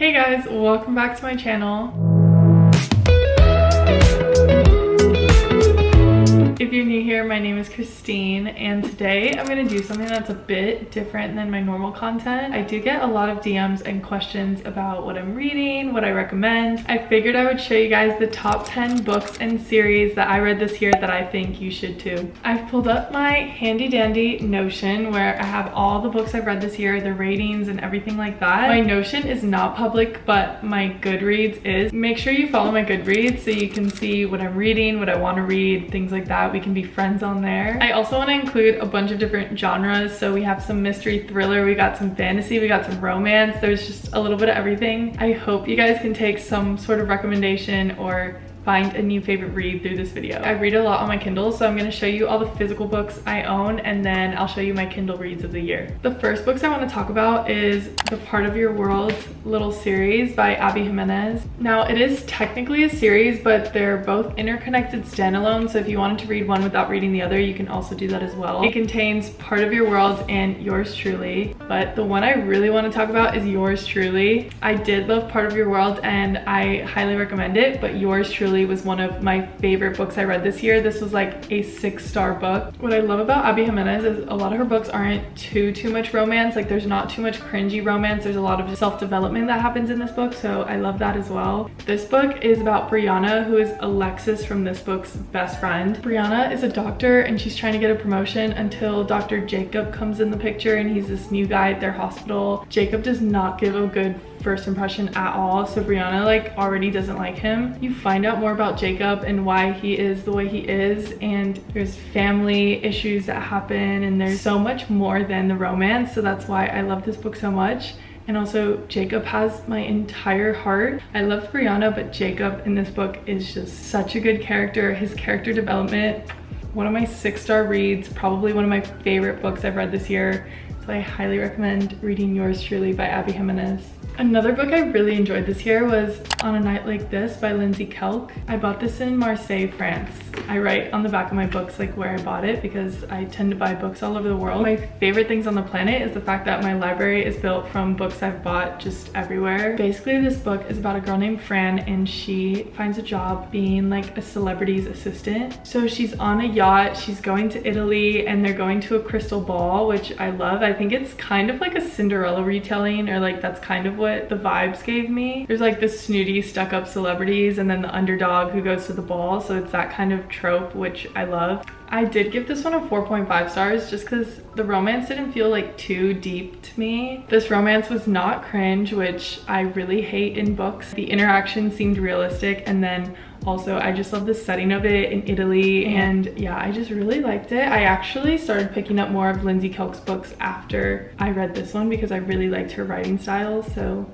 Hey guys, welcome back to my channel. If you're new here, my name is Christine, and today I'm going to do something that's a bit different than my normal content. I do get a lot of DMs and questions about what I'm reading, what I recommend. I figured I would show you guys the top 10 books and series that I read this year that I think you should too. I've pulled up my handy dandy Notion where I have all the books I've read this year, the ratings and everything like that. My Notion is not public, but my Goodreads is. Make sure you follow my Goodreads so you can see what I'm reading, what I want to read, things like that. We can be friends on there. I also want to include a bunch of different genres. So we have some mystery thriller, we got some fantasy, we got some romance. There's just a little bit of everything. I hope you guys can take some sort of recommendation or find a new favorite read through this video. I read a lot on my Kindle, so I'm going to show you all the physical books I own, and then I'll show you my Kindle reads of the year. The first books I want to talk about is the Part of Your World little series by Abby Jimenez. Now, it is technically a series, but they're both interconnected standalone, so if you wanted to read one without reading the other, you can also do that as well. It contains Part of Your World and Yours Truly, but the one I really want to talk about is Yours Truly. I did love Part of Your World, and I highly recommend it, but Yours Truly was one of my favorite books I read this year. This was like a 6-star book. What I love about Abby Jimenez is a lot of her books aren't too much romance. Like, there's not too much cringy romance. There's a lot of self-development that happens in this book, so I love that as well. This book is about Brianna, who is Alexis from this book's best friend. Brianna is a doctor and she's trying to get a promotion until Dr. Jacob comes in the picture, and he's this new guy at their hospital. Jacob does not give a good first impression at all, so Brianna like already doesn't like him. You find out more about Jacob and why he is the way he is, and there's family issues that happen, and there's so much more than the romance, so that's why I love this book so much. And also, Jacob has my entire heart. I love Brianna, but Jacob in this book is just such a good character. His character development, one of my 6-star reads, probably one of my favorite books I've read this year. So I highly recommend reading Yours Truly by Abby Jimenez. Another book I really enjoyed this year was On a Night Like This by Lindsay Kelk. I bought this in Marseille, France. I write on the back of my books like where I bought it because I tend to buy books all over the world. My favorite things on the planet is the fact that my library is built from books I've bought just everywhere. Basically, this book is about a girl named Fran, and she finds a job being like a celebrity's assistant. So she's on a yacht, she's going to Italy, and they're going to a crystal ball, which I love. I think it's kind of like a Cinderella retelling, or like that's kind of what the vibes gave me. There's like the snooty stuck-up celebrities and then the underdog who goes to the ball, so it's that kind of trope, which I love. I did give this one a 4.5 stars just because the romance didn't feel like too deep to me. This romance was not cringe, which I really hate in books. The interaction seemed realistic, and then also I just love the setting of it in Italy, and yeah, I just really liked it. I actually started picking up more of Lindsay Kelk's books after I read this one because I really liked her writing style, so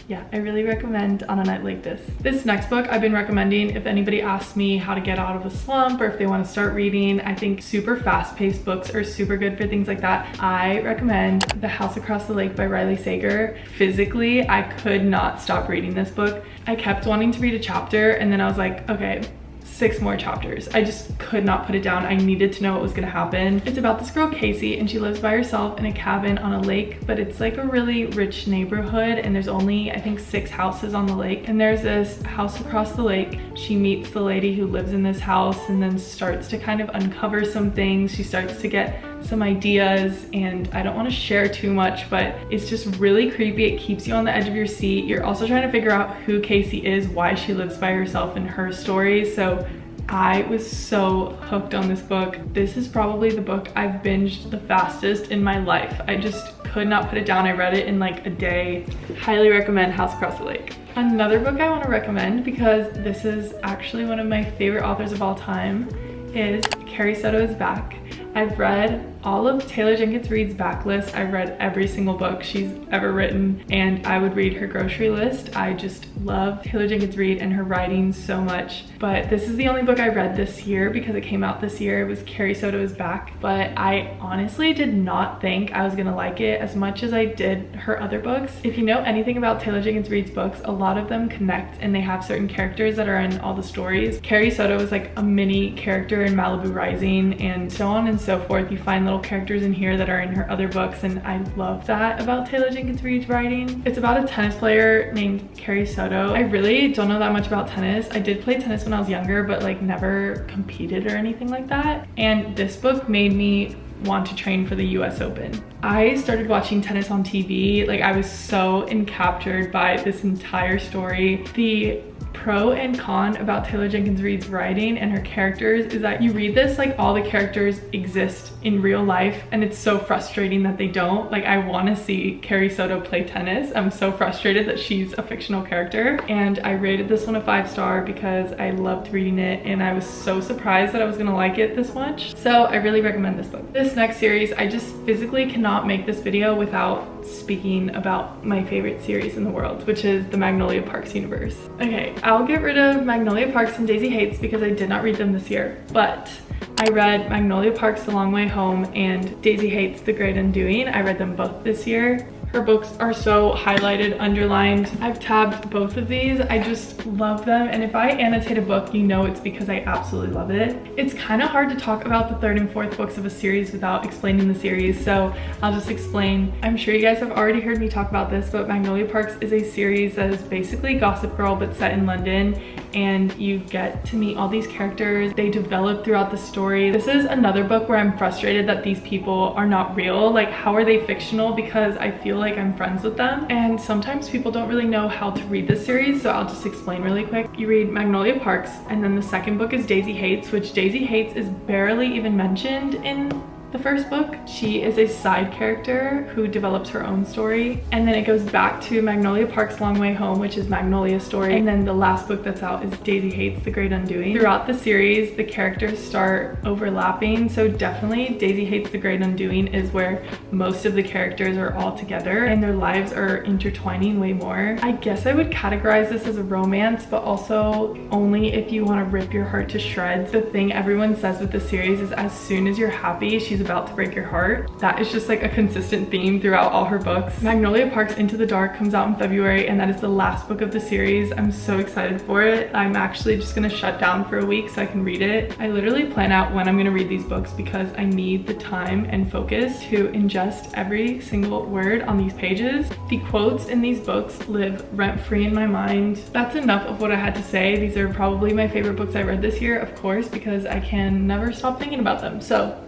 yeah, I really recommend On a Night Like This. This next book I've been recommending if anybody asks me how to get out of a slump or if they want to start reading. I think super fast-paced books are super good for things like that. I recommend The House Across the Lake by Riley Sager. Physically, I could not stop reading this book. I kept wanting to read a chapter, and then I was like, okay, 6 more chapters. I just could not put it down. I needed to know what was gonna happen. It's about this girl, Casey, and she lives by herself in a cabin on a lake, but it's like a really rich neighborhood, and there's only, I think, 6 houses on the lake. And there's this house across the lake. She meets the lady who lives in this house and then starts to kind of uncover some things. She starts to get some ideas, and I don't want to share too much, but it's just really creepy. It keeps you on the edge of your seat. You're also trying to figure out who Casey is, why she lives by herself, and her story. So I was so hooked on this book. This is probably the book I've binged the fastest in my life. I just could not put it down. I read it in like a day. Highly recommend House Across the Lake. Another book I want to recommend, because this is actually one of my favorite authors of all time, is KSTOs Back. I've read all of Taylor Jenkins Reid's backlist. I've read every single book she's ever written, and I would read her grocery list. I just love Taylor Jenkins Reid and her writing so much. But this is the only book I read this year because it came out this year. It was KSTOs Back. But I honestly did not think I was gonna like it as much as I did her other books. If you know anything about Taylor Jenkins Reid's books, a lot of them connect and they have certain characters that are in all the stories. Carrie Soto is like a mini character in Malibu Rising, and so on and so forth. You find little characters in here that are in her other books, and I love that about Taylor Jenkins Reid's writing. It's about a tennis player named Carrie Soto. I really don't know that much about tennis. I did play tennis when I was younger, but like never competed or anything like that. And this book made me want to train for the US Open. I started watching tennis on TV. Like, I was so encaptured by this entire story. The pro and con about Taylor Jenkins Reid's writing and her characters is that you read this like all the characters exist in real life, and it's so frustrating that they don't. Like, I want to see Carrie Soto play tennis. I'm so frustrated that she's a fictional character, and I rated this one a 5-star because I loved reading it, and I was so surprised that I was gonna like it this much. So I really recommend this book. This next series, I just physically cannot make this video without speaking about my favorite series in the world, which is the Magnolia Parks universe. Okay, I'll get rid of Magnolia Parks and Daisy Hates because I did not read them this year, but I read Magnolia Parks The Long Way Home and Daisy Hates The Great Undoing. I read them both this year. Her books are so highlighted, underlined. I've tabbed both of these. I just love them. And if I annotate a book, you know it's because I absolutely love it. It's kind of hard to talk about the 3rd and 4th books of a series without explaining the series. So I'll just explain. I'm sure you guys have already heard me talk about this, but Magnolia Parks is a series that is basically Gossip Girl, but set in London. And you get to meet all these characters. They develop throughout the story. This is another book where I'm frustrated that these people are not real. Like, how are they fictional? Because I feel like I'm friends with them, and sometimes people don't really know how to read this series, so I'll just explain really quick. You read Magnolia Parks, and then the second book is Daisy Hates, which Daisy Hates is barely even mentioned in the first book. She is a side character who develops her own story, and then it goes back to Magnolia Parks Long Way Home, which is Magnolia's story, and then the last book that's out is Daisy Hates The Great Undoing. Throughout the series, the characters start overlapping, so definitely Daisy Hates The Great Undoing is where most of the characters are all together and their lives are intertwining way more. I guess I would categorize this as a romance, but also only if you want to rip your heart to shreds. The thing everyone says with the series is as soon as you're happy, she's about to break your heart. That is just like a consistent theme throughout all her books. Magnolia Parks Into the Dark comes out in February, and that is the last book of the series. I'm so excited for it. I'm actually just gonna shut down for a week so I can read it. I literally plan out when I'm gonna read these books because I need the time and focus to ingest every single word on these pages. The quotes in these books live rent-free in my mind. That's enough of what I had to say. These are probably my favorite books I read this year, of course, because I can never stop thinking about them. So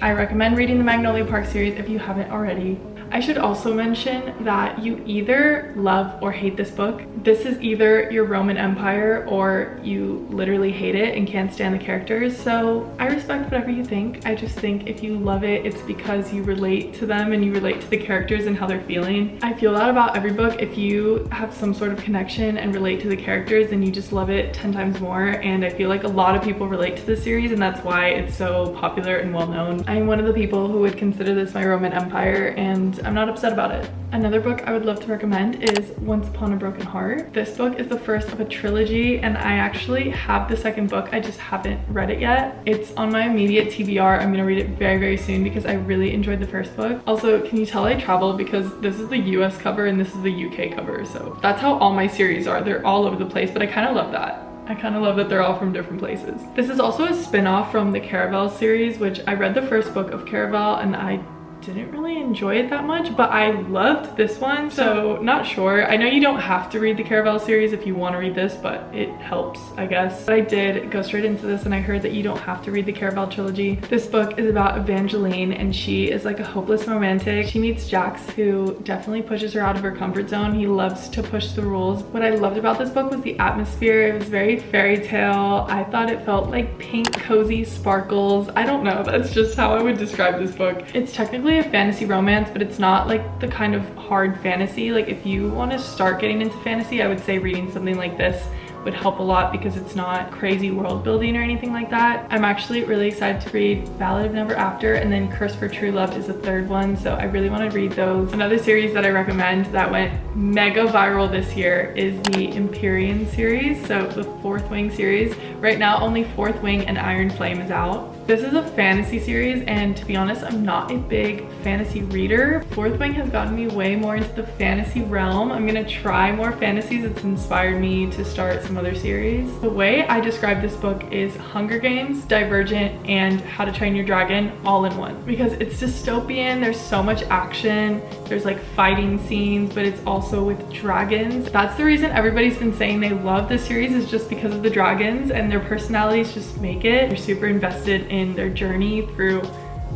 I recommend reading the Magnolia Park series if you haven't already. I should also mention that you either love or hate this book. This is either your Roman Empire or you literally hate it and can't stand the characters. So I respect whatever you think. I just think if you love it, it's because you relate to them and you relate to the characters and how they're feeling. I feel that about every book. If you have some sort of connection and relate to the characters, then you just love it 10 times more. And I feel like a lot of people relate to this series, and that's why it's so popular and well known. I'm one of the people who would consider this my Roman Empire, and I'm not upset about it. Another book I would love to recommend is Once Upon a Broken Heart. This book is the first of a trilogy, and I actually have the second book. I just haven't read it yet. It's on my immediate TBR. I'm gonna read it very, very soon because I really enjoyed the first book. Also, can you tell I travel because this is the US cover and this is the UK cover, so that's how all my series are. They're all over the place, but I kind of love that. I kind of love that they're all from different places. This is also a spin-off from the Caraval series, which I read the first book of Caraval and I didn't really enjoy it that much, but I loved this one, so not sure. I know you don't have to read the Caraval series if you want to read this, but it helps, I guess. But I did go straight into this, and I heard that you don't have to read the Caraval trilogy. This book is about Evangeline, and she is like a hopeless romantic. She meets Jax, who definitely pushes her out of her comfort zone. He loves to push the rules. What I loved about this book was the atmosphere. It was very fairy tale. I thought it felt like pink, cozy sparkles. I don't know, that's just how I would describe this book. It's technically a fantasy romance, but it's not like the kind of hard fantasy. Like, if you want to start getting into fantasy, I would say reading something like this would help a lot because it's not crazy world building or anything like that. I'm actually really excited to read Ballad of Never After, and then Curse for True Love is the third one, so I really want to read those. Another series that I recommend that went mega viral this year is the Empyrean series, so the Fourth Wing series. Right now only Fourth Wing and Iron Flame is out. This is a fantasy series, and to be honest, I'm not a big fantasy reader. Fourth Wing has gotten me way more into the fantasy realm. I'm gonna try more fantasies. It's inspired me to start some other series. The way I describe this book is Hunger Games, Divergent, and How to Train Your Dragon all in one. Because it's dystopian, there's so much action, there's like fighting scenes, but it's also with dragons. That's the reason everybody's been saying they love this series, is just because of the dragons, and their personalities just make it. You're super invested in their journey through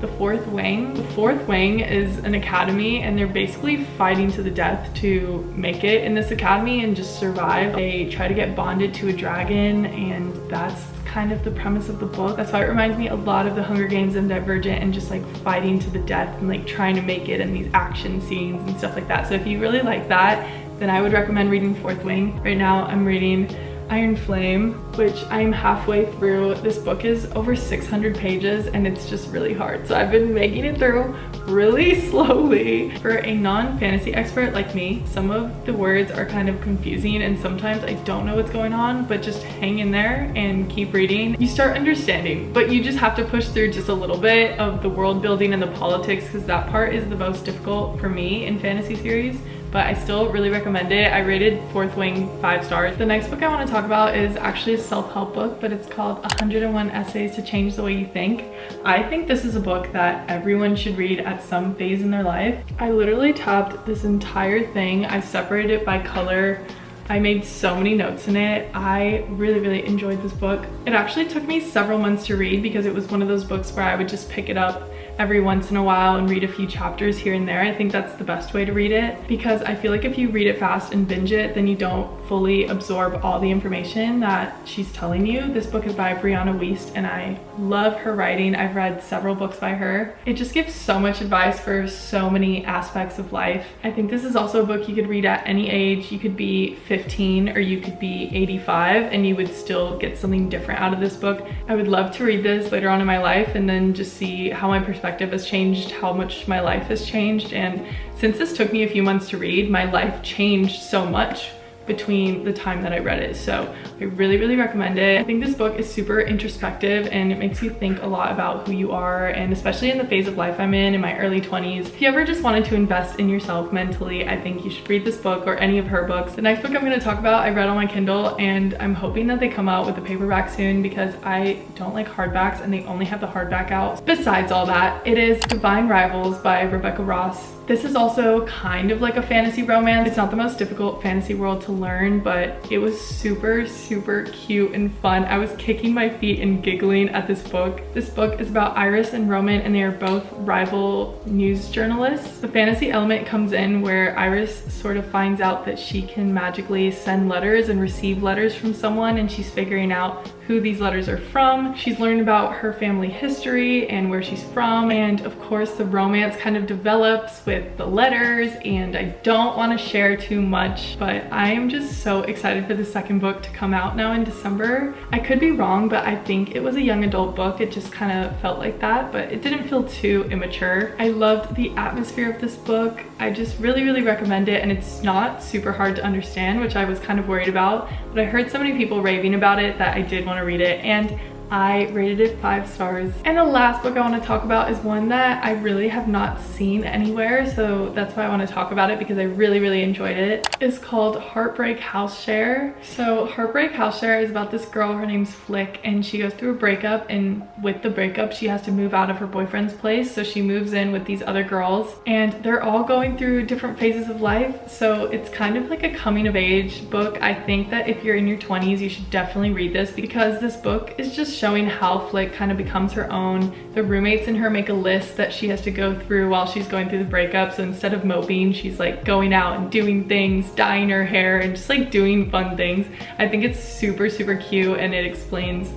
the Fourth Wing. The Fourth Wing is an academy, and they're basically fighting to the death to make it in this academy and just survive. They try to get bonded to a dragon, and that's kind of the premise of the book. That's why it reminds me a lot of the Hunger Games and Divergent, and just like fighting to the death and like trying to make it in these action scenes and stuff like that. So if you really like that, then I would recommend reading Fourth Wing. Right now I'm reading Iron Flame, which I'm halfway through. This book is over 600 pages and it's just really hard. So I've been making it through really slowly. For a non-fantasy expert like me, some of the words are kind of confusing and sometimes I don't know what's going on, but just hang in there and keep reading. You start understanding, but you just have to push through just a little bit of the world building and the politics, because that part is the most difficult for me in fantasy series. But I still really recommend it. I rated Fourth Wing 5 stars. The next book I want to talk about is actually a self-help book, but it's called 101 Essays to Change the Way You Think. I think this is a book that everyone should read at some phase in their life. I literally tabbed this entire thing. I separated it by color. I made so many notes in it. I really enjoyed this book. It actually took me several months to read, because it was one of those books where I would just pick it up every once in a while and read a few chapters here and there. I think that's the best way to read it, because I feel like if you read it fast and binge it, then you don't fully absorb all the information that she's telling you. This book is by Brianna Wiest, and I love her writing. I've read several books by her. It just gives so much advice for so many aspects of life. I think this is also a book you could read at any age. You could be 15 or you could be 85 and you would still get something different out of this book. I would love to read this later on in my life and then just see how my perspective has changed, how much my life has changed. And since this took me a few months to read, my life changed so much between the time that I read it. So I really recommend it. I think this book is super introspective and it makes you think a lot about who you are, and especially in the phase of life I'm in my early 20s. If you ever just wanted to invest in yourself mentally, I think you should read this book or any of her books. The next book I'm going to talk about I read on my Kindle, and I'm hoping that they come out with a paperback soon, because I don't like hardbacks and they only have the hardback out. Besides all that, it is Divine Rivals by Rebecca Ross. This is also kind of like a fantasy romance. It's not the most difficult fantasy world to learn, but it was super cute and fun. I was kicking my feet and giggling at this book. This book is about Iris and Roman, and they are both rival news journalists. The fantasy element comes in where Iris sort of finds out that she can magically send letters and receive letters from someone, and she's figuring out who these letters are from. She's learned about her family history and where she's from, and of course the romance kind of develops with the letters, and I don't want to share too much, but I am just so excited for the second book to come out now in December. I could be wrong, but I think it was a young adult book. It just kind of felt like that, but it didn't feel too immature. I loved the atmosphere of this book. I just really recommend it, and it's not super hard to understand, which I was kind of worried about, but I heard so many people raving about it that I did want to read it, and I rated it 5 stars. And the last book I want to talk about is one that I really have not seen anywhere, so that's why I want to talk about it, because I really enjoyed it. It's called Heartbreak House Share. So Heartbreak House Share is about this girl, her name's Flick, and she goes through a breakup, and with the breakup she has to move out of her boyfriend's place, so she moves in with these other girls, and they're all going through different phases of life. So it's kind of like a coming of age book. I think that if you're in your 20s, you should definitely read this, because this book is just showing how Flick kind of becomes her own. The roommates and her make a list that she has to go through while she's going through the breakup. So instead of moping, she's like going out and doing things, dyeing her hair, and just like doing fun things. I think it's super cute, and it explains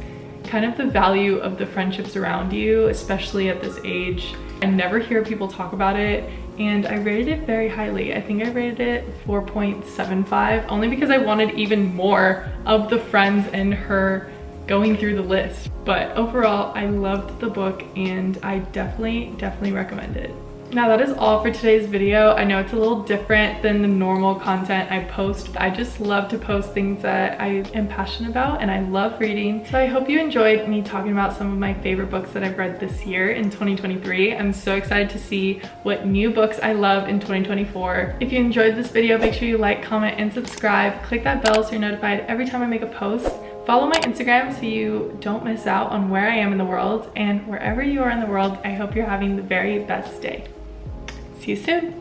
kind of the value of the friendships around you, especially at this age. I never hear people talk about it, and I rated it very highly. I think I rated it 4.75, only because I wanted even more of the friends and her going through the list. But overall, I loved the book, and I definitely recommend it. Now that is all for today's video. I know it's a little different than the normal content I post. I just love to post things that I am passionate about and I love reading. So I hope you enjoyed me talking about some of my favorite books that I've read this year in 2023. I'm so excited to see what new books I love in 2024. If you enjoyed this video, make sure you like, comment, and subscribe. Click that bell so you're notified every time I make a post. Follow my Instagram so you don't miss out on where I am in the world. And wherever you are in the world, I hope you're having the very best day. See you soon.